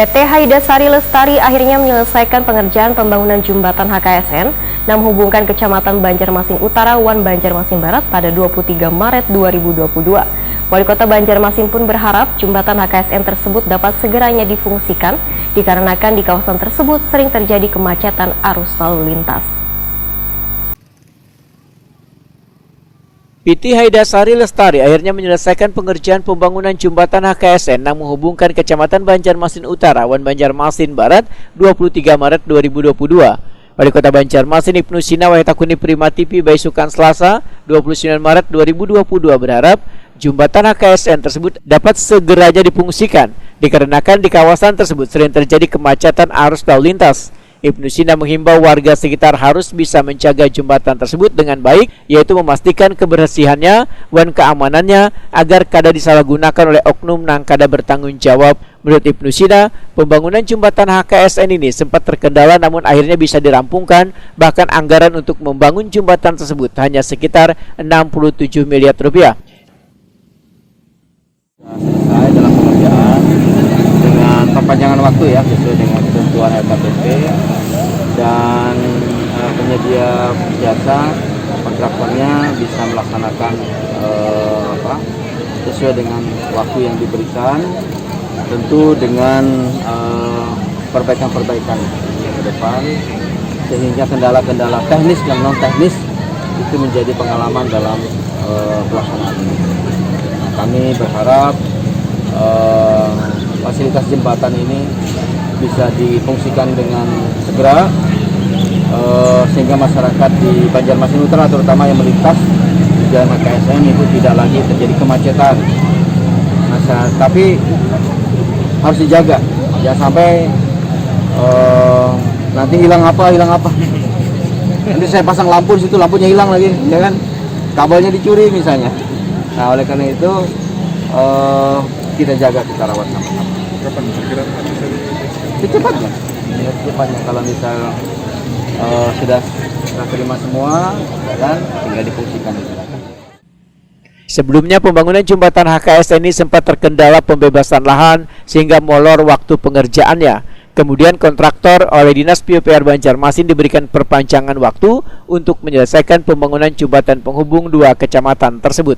PT Haidasari Lestari akhirnya menyelesaikan pengerjaan pembangunan jembatan HKSN yang menghubungkan Kecamatan Banjarmasin Utara dan Banjarmasin Barat pada 23 Maret 2022. Wali Kota Banjarmasin pun berharap jembatan HKSN tersebut dapat segeranya difungsikan dikarenakan di kawasan tersebut sering terjadi kemacetan arus lalu lintas. PT Haidasari Lestari akhirnya menyelesaikan pengerjaan pembangunan jembatan HKSN yang menghubungkan Kecamatan Banjarmasin Utara dan Banjarmasin Barat 23 Maret 2022. Wali Kota Banjarmasin Ibnu Sina Wahyutakuni Primativi Baisukan Selasa 29 Maret 2022 berharap jembatan HKSN tersebut dapat segeranya difungsikan dikarenakan di kawasan tersebut sering terjadi kemacetan arus lalu lintas. Ibnu Sina menghimbau warga sekitar harus bisa menjaga jembatan tersebut dengan baik, yaitu memastikan kebersihannya dan keamanannya agar kada disalahgunakan oleh oknum yang kada bertanggung jawab. Menurut Ibnu Sina, pembangunan jembatan HKSN ini sempat terkendala namun akhirnya bisa dirampungkan, bahkan anggaran untuk membangun jembatan tersebut hanya sekitar 67 miliar rupiah. Selesai dalam pengerjaan dengan perpanjangan waktu ya sesuai dengan ketentuan LKPP dan penyedia jasa kontraktornya bisa melaksanakan sesuai dengan waktu yang diberikan, tentu dengan perbaikan-perbaikan ke depan sehingga kendala-kendala teknis dan non teknis itu menjadi pengalaman dalam pelaksanaan ini. Kami berharap fasilitas jembatan ini bisa difungsikan dengan segera sehingga masyarakat di Banjarmasin Utara terutama yang melintas di jalan HKSN itu tidak lagi terjadi kemacetan. Tapi harus dijaga, jangan sampai nanti hilang apa. Nanti saya pasang lampu di situ, lampunya hilang lagi, ya kan? Kabelnya dicuri misalnya. Nah, oleh karena itu kita jaga, kita rawat sama-sama. Kapan kira-kira Secepatnya kalau misal sudah terima semua dan tinggal difungsikan. Sebelumnya pembangunan jembatan HKSN ini sempat terkendala pembebasan lahan sehingga molor waktu pengerjaannya. Kemudian kontraktor oleh Dinas PUPR Banjarmasin diberikan perpanjangan waktu untuk menyelesaikan pembangunan jembatan penghubung dua kecamatan tersebut.